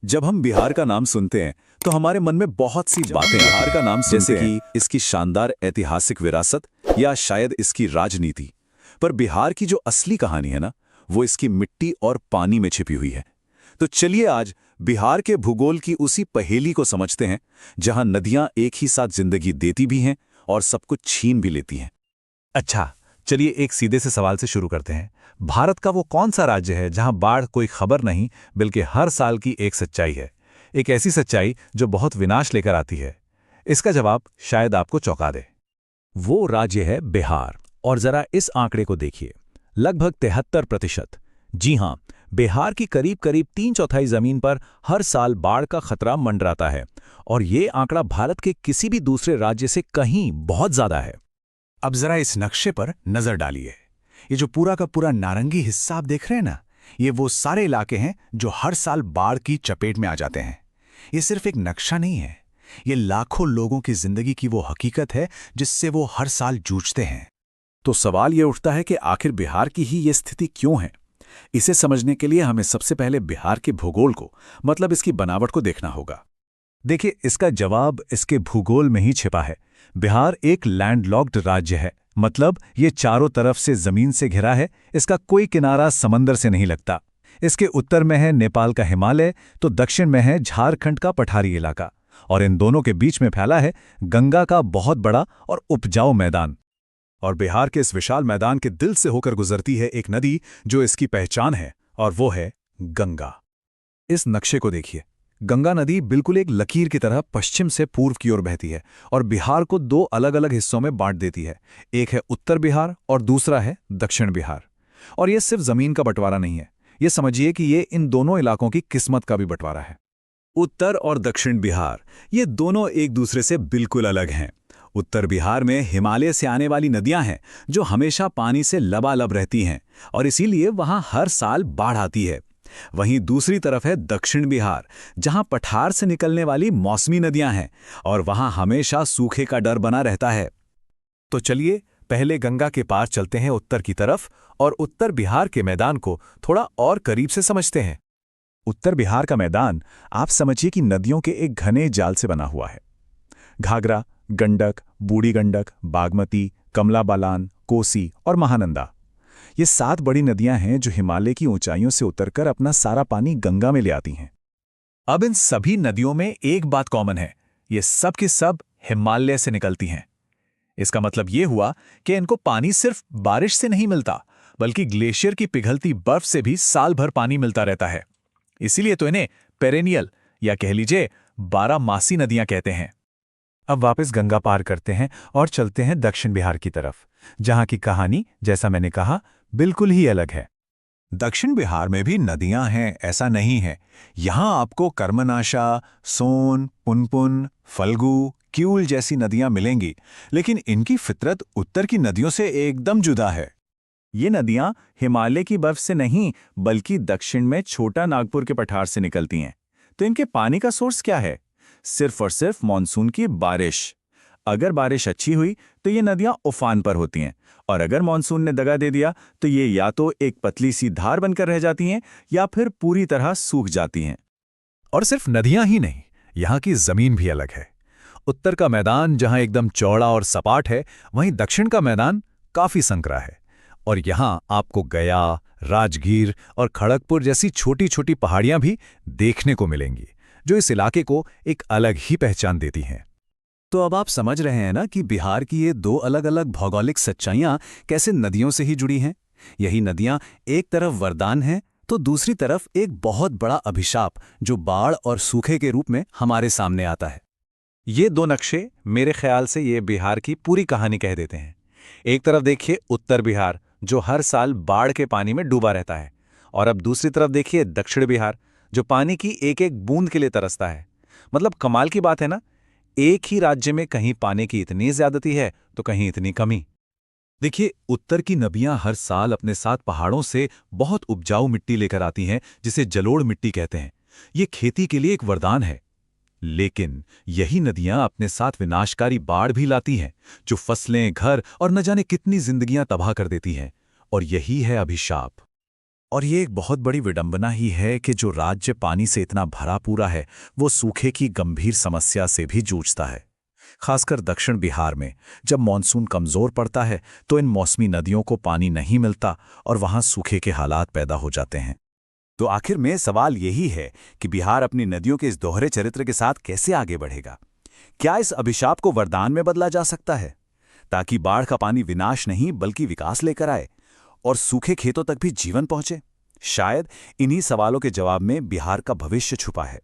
जब हम बिहार का नाम सुनते हैं तो हमारे मन में बहुत सी बातें बिहार का नाम जैसे कि इसकी शानदार ऐतिहासिक विरासत या शायद इसकी राजनीति। पर बिहार की जो असली कहानी है ना, वो इसकी मिट्टी और पानी में छिपी हुई है। तो चलिए आज बिहार के भूगोल की उसी पहेली को समझते हैं, जहां नदियां एक ही साथ जिंदगी देती भी हैं और सब कुछ छीन भी लेती हैं। अच्छा, चलिए एक सीधे से सवाल से शुरू करते हैं। भारत का वो कौन सा राज्य है जहां बाढ़ कोई खबर नहीं बल्कि हर साल की एक सच्चाई है? एक ऐसी सच्चाई जो बहुत विनाश लेकर आती है। इसका जवाब शायद आपको चौंका दे। वो राज्य है बिहार। और जरा इस आंकड़े को देखिए, लगभग 73%। जी हां, बिहार की करीब करीब 3/4 जमीन पर हर साल बाढ़ का खतरा मंडराता है। और ये आंकड़ा भारत के किसी भी दूसरे राज्य से कहीं बहुत ज्यादा है। अब जरा इस नक्शे पर नजर डालिए। ये जो पूरा का पूरा नारंगी हिस्सा आप देख रहे हैं ना, ये वो सारे इलाके हैं जो हर साल बाढ़ की चपेट में आ जाते हैं। ये सिर्फ एक नक्शा नहीं है, ये लाखों लोगों की जिंदगी की वो हकीकत है जिससे वो हर साल जूझते हैं। तो सवाल ये उठता है कि आखिर बिहार की ही ये स्थिति क्यों है? इसे समझने के लिए हमें सबसे पहले बिहार के भूगोल को, मतलब इसकी बनावट को देखना होगा। देखिए, इसका जवाब इसके भूगोल में ही छिपा है। बिहार एक लैंडलॉक्ड राज्य है, मतलब ये चारों तरफ से जमीन से घिरा है। इसका कोई किनारा समंदर से नहीं लगता। इसके उत्तर में है नेपाल का हिमालय, तो दक्षिण में है झारखंड का पठारी इलाका, और इन दोनों के बीच में फैला है गंगा का बहुत बड़ा और उपजाऊ मैदान। और बिहार के इस विशाल मैदान के दिल से होकर गुजरती है एक नदी जो इसकी पहचान है, और वो है गंगा। इस नक्शे को देखिए, गंगा नदी बिल्कुल एक लकीर की तरह पश्चिम से पूर्व की ओर बहती है और बिहार को दो अलग अलग हिस्सों में बांट देती है। एक है उत्तर बिहार और दूसरा है दक्षिण बिहार। और ये सिर्फ जमीन का बंटवारा नहीं है, ये समझिए कि ये इन दोनों इलाकों की किस्मत का भी बंटवारा है। उत्तर और दक्षिण बिहार, ये दोनों एक दूसरे से बिल्कुल अलग हैं। उत्तर बिहार में हिमालय से आने वाली नदियां हैं जो हमेशा पानी से लबालब रहती हैं और इसीलिए वहां हर साल बाढ़ आती है। वहीं दूसरी तरफ है दक्षिण बिहार, जहां पठार से निकलने वाली मौसमी नदियां हैं और वहां हमेशा सूखे का डर बना रहता है। तो चलिए पहले गंगा के पार चलते हैं उत्तर की तरफ और उत्तर बिहार के मैदान को थोड़ा और करीब से समझते हैं। उत्तर बिहार का मैदान आप समझिए कि नदियों के एक घने जाल से बना हुआ है। घाघरा, गंडक, बूढ़ी गंडक, बागमती, कमला बलान, कोसी और महानंदा, ये 7 बड़ी नदियां हैं जो हिमालय की ऊंचाइयों से उतरकर अपना सारा पानी गंगा में ले आती हैं। अब इन सभी नदियों में एक बात कॉमन है, ये सब की सब हिमालय से निकलती हैं। इसका मतलब ये हुआ कि इनको पानी सिर्फ बारिश से नहीं मिलता, बल्कि ग्लेशियर की पिघलती बर्फ से भी साल भर पानी मिलता रहता है। इसीलिए तो इन्हें पेरेनियल या कह लीजिए 12 नदियां कहते हैं। अब वापस गंगा पार करते हैं और चलते हैं दक्षिण बिहार की तरफ, जहां की कहानी, जैसा मैंने कहा, बिल्कुल ही अलग है। दक्षिण बिहार में भी नदियां हैं, ऐसा नहीं है। यहां आपको कर्मनाशा, सोन, पुनपुन, फल्गु, क्यूल जैसी नदियां मिलेंगी, लेकिन इनकी फितरत उत्तर की नदियों से एकदम जुदा है। ये नदियां हिमालय की बर्फ से नहीं बल्कि दक्षिण में छोटा नागपुर के पठार से निकलती हैं। तो इनके पानी का सोर्स क्या है? सिर्फ और सिर्फ मानसून की बारिश। अगर बारिश अच्छी हुई तो ये नदियां उफान पर होती हैं, और अगर मानसून ने दगा दे दिया तो ये या तो एक पतली सी धार बनकर रह जाती हैं या फिर पूरी तरह सूख जाती हैं। और सिर्फ नदियां ही नहीं, यहाँ की जमीन भी अलग है। उत्तर का मैदान जहां एकदम चौड़ा और सपाट है, वहीं दक्षिण का मैदान काफी संकरा है। और यहां आपको गया, राजगीर और खड़गपुर जैसी छोटी छोटी पहाड़ियां भी देखने को मिलेंगी, जो इस इलाके को एक अलग ही पहचान देती हैं। तो अब आप समझ रहे हैं ना कि बिहार की ये दो अलग अलग भौगोलिक सच्चाइयां कैसे नदियों से ही जुड़ी हैं। यही नदियां एक तरफ वरदान हैं तो दूसरी तरफ एक बहुत बड़ा अभिशाप, जो बाढ़ और सूखे के रूप में हमारे सामने आता है। ये दो नक्शे मेरे ख्याल से ये बिहार की पूरी कहानी कह देते हैं। एक तरफ देखिए उत्तर बिहार, जो हर साल बाढ़ के पानी में डूबा रहता है, और अब दूसरी तरफ देखिए दक्षिण बिहार, जो पानी की एक एक बूंद के लिए तरसता है। मतलब कमाल की बात है ना, एक ही राज्य में कहीं पानी की इतनी ज्यादती है तो कहीं इतनी कमी। देखिए, उत्तर की नदियां हर साल अपने साथ पहाड़ों से बहुत उपजाऊ मिट्टी लेकर आती हैं, जिसे जलोढ़ मिट्टी कहते हैं। ये खेती के लिए एक वरदान है। लेकिन यही नदियां अपने साथ विनाशकारी बाढ़ भी लाती हैं, जो फसलें, घर और न जाने कितनी जिंदगियां तबाह कर देती हैं। और यही है अभिशाप। और ये एक बहुत बड़ी विडंबना ही है कि जो राज्य पानी से इतना भरा पूरा है, वो सूखे की गंभीर समस्या से भी जूझता है। खासकर दक्षिण बिहार में जब मॉनसून कमजोर पड़ता है तो इन मौसमी नदियों को पानी नहीं मिलता और वहां सूखे के हालात पैदा हो जाते हैं। तो आखिर में सवाल यही है कि बिहार अपनी नदियों के इस दोहरे चरित्र के साथ कैसे आगे बढ़ेगा? क्या इस अभिशाप को वरदान में बदला जा सकता है, ताकि बाढ़ का पानी विनाश नहीं बल्कि विकास लेकर आए और सूखे खेतों तक भी जीवन पहुंचे? शायद इन्हीं सवालों के जवाब में बिहार का भविष्य छुपा है।